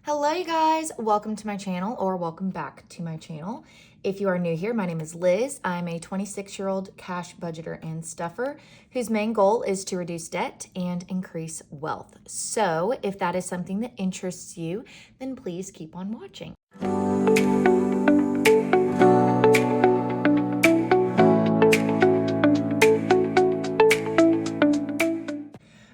Hello you guys, welcome to my channel or welcome back to my channel. If you are new here, my name is Liz. I'm a 26-year-old cash budgeter and stuffer whose main goal is to reduce debt and increase wealth. So if that is something that interests you, then please keep on watching.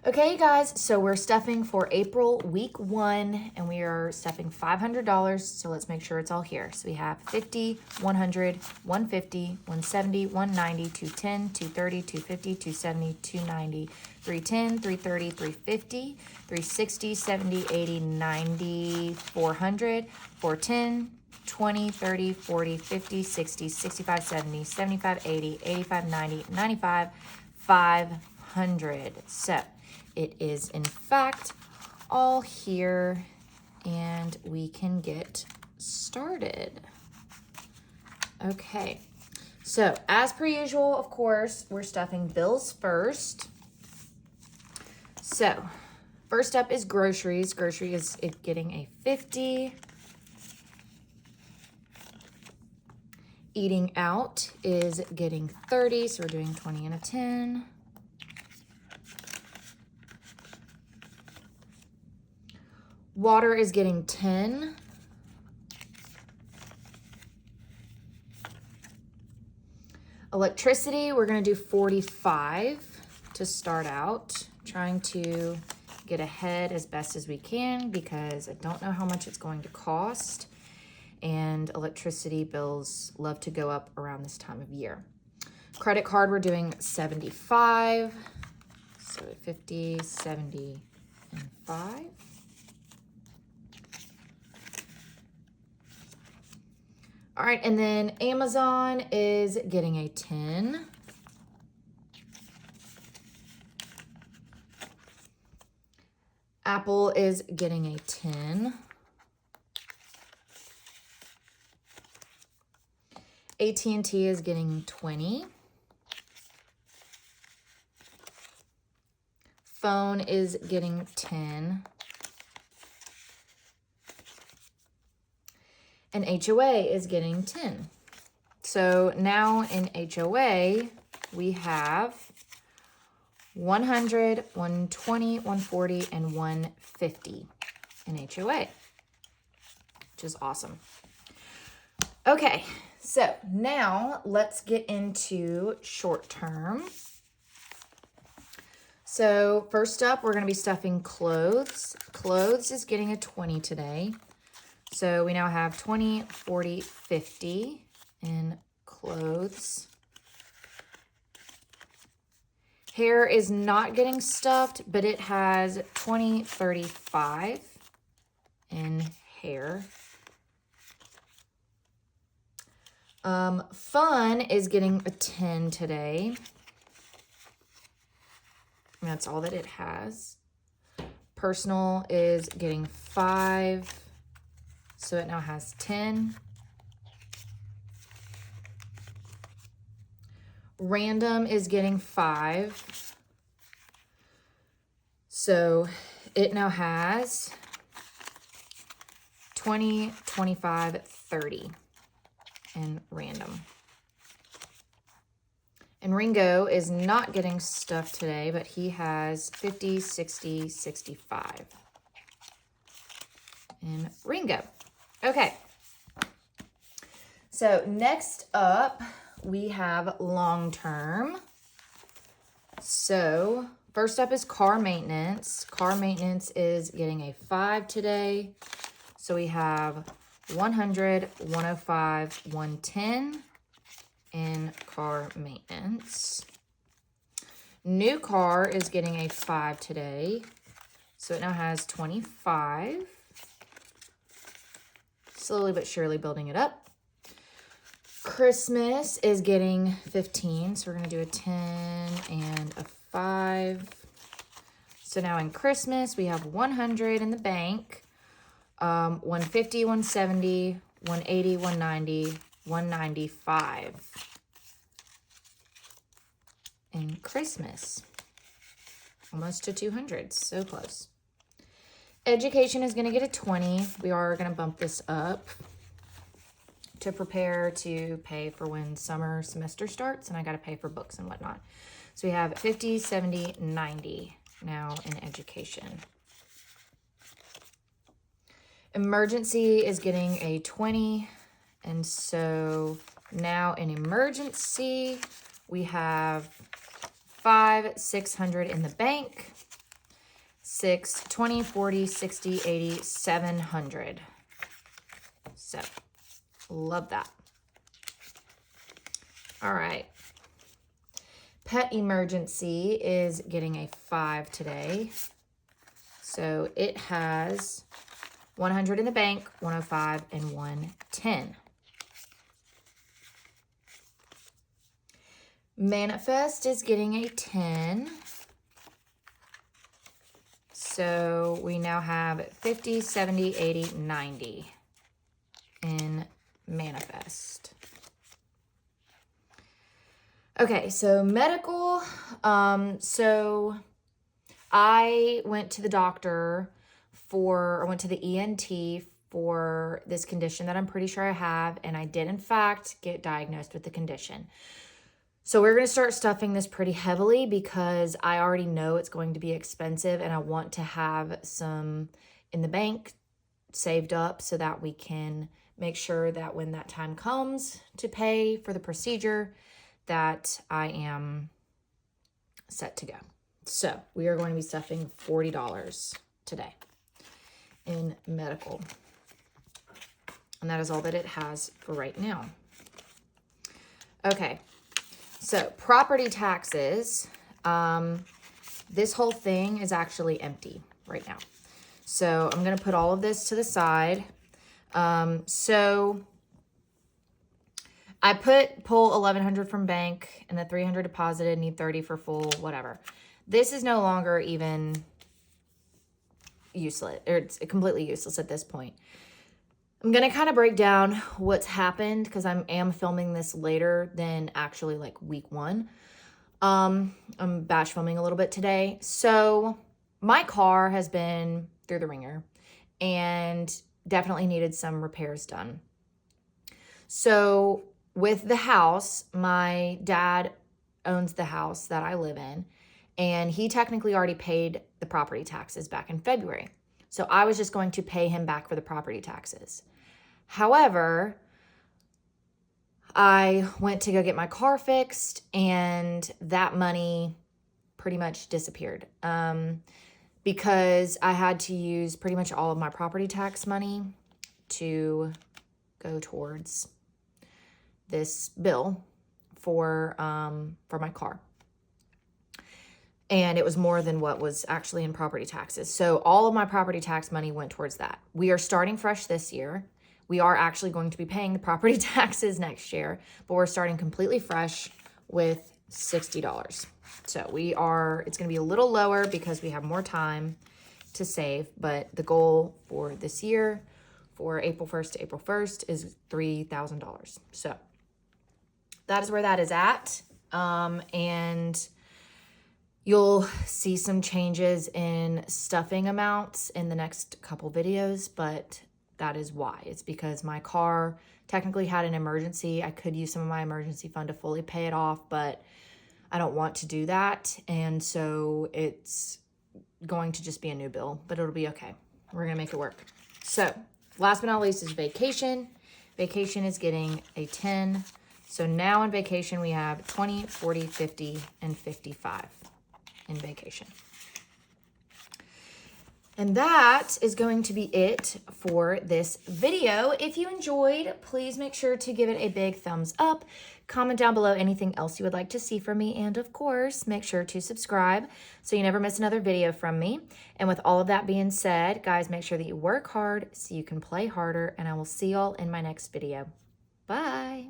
Okay, guys, so we're stuffing for April week 1, and we are stuffing $500, so let's make sure it's all here. So we have 50, 100, 150, 170, 190, 210, 230, 250, 270, 290, 310, 330, 350, 360, 70, 80, 90, 400, 410, 20, 30, 40, 50, 60, 65, 70, 75, 80, 85, 90, 95, 500. So it is, in fact, all here, and we can get started. Okay, so as per usual, of course, we're stuffing bills first. So first up is groceries. Grocery is getting a 50. Eating out is getting 30, so we're doing 20 and a 10. Water is getting 10. Electricity, we're going to do 45 to start out. Trying to get ahead as best as we can because I don't know how much it's going to cost. And electricity bills love to go up around this time of year. Credit card, we're doing 75. So 50, 70, and 5. All right, and then Amazon is getting a 10. Apple is getting a 10. AT&T is getting 20. Phone is getting 10. And HOA is getting 10. So now in HOA, we have 100, 120, 140, and 150 in HOA, which is awesome. Okay, so now let's get into short term. So first up, we're going to be stuffing clothes. Clothes is getting a 20 today. So we now have 20, 40, 50 in clothes. Hair is not getting stuffed, but it has 20, 35 in hair. Fun is getting a 10 today. And that's all that it has. Personal is getting 5. So it now has 10. Random is getting 5. So it now has 20, 25, 30 in random. And Ringo is not getting stuffed today, but he has 50, 60, 65 in Ringo. Okay, so next up, we have long-term. So first up is car maintenance. Car maintenance is getting a 5 today. So we have 100, 105, 110 in car maintenance. New car is getting a 5 today. So it now has 25. Slowly but surely building it up. Christmas is getting 15. So we're going to do a 10 and a 5. So now in Christmas, we have 100 in the bank, 150, 170, 180, 190, 195 in Christmas. Almost to 200. So close. Education is going to get a 20. We are going to bump this up to prepare to pay for when summer semester starts, and I got to pay for books and whatnot. So we have 50, 70, 90 now in education. Emergency is getting a 20, and so now in emergency, we have 600 in the bank, 6, 20, 40, 60, 80, 700. So, love that. All right. Pet emergency is getting a 5 today. So, it has 100 in the bank, 105, and 110. Manifest is getting a 10. So we now have 50, 70, 80, 90 in Manifest. Okay, so medical. So I went to the doctor I went to the ENT for this condition that I'm pretty sure I have, and I did in fact get diagnosed with the condition. So we're going to start stuffing this pretty heavily because I already know it's going to be expensive, and I want to have some in the bank saved up so that we can make sure that when that time comes to pay for the procedure, that I am set to go. So we are going to be stuffing $40 today in medical. And that is all that it has for right now. Okay. So property taxes, this whole thing is actually empty right now. So I'm going to put all of this to the side. So I pull 1,100 from bank and the 300 deposited, need 30 for full, whatever. This is no longer even useless, or it's completely useless at this point. I'm going to kind of break down what's happened because I am filming this later than actually like week 1. I'm batch filming a little bit today. So my car has been through the ringer and definitely needed some repairs done. So with the house, my dad owns the house that I live in, and he technically already paid the property taxes back in February. So I was just going to pay him back for the property taxes. However, I went to go get my car fixed, and that money pretty much disappeared because I had to use pretty much all of my property tax money to go towards this bill for my car. And it was more than what was actually in property taxes. So all of my property tax money went towards that. We are starting fresh this year. We are actually going to be paying the property taxes next year, but we're starting completely fresh with $60. So it's going to be a little lower because we have more time to save, but the goal for this year, for April 1st to April 1st, is $3,000. So that is where that is at. And you'll see some changes in stuffing amounts in the next couple videos, but that is why. It's because my car technically had an emergency. I could use some of my emergency fund to fully pay it off, but I don't want to do that. And so it's going to just be a new bill, but it'll be okay. We're going to make it work. So last but not least is vacation. Vacation is getting a 10. So now in vacation, we have 20, 40, 50, and 55 in vacation. And that is going to be it for this video. If you enjoyed, please make sure to give it a big thumbs up. Comment down below anything else you would like to see from me. And of course, make sure to subscribe so you never miss another video from me. And with all of that being said, guys, make sure that you work hard so you can play harder. And I will see y'all in my next video. Bye.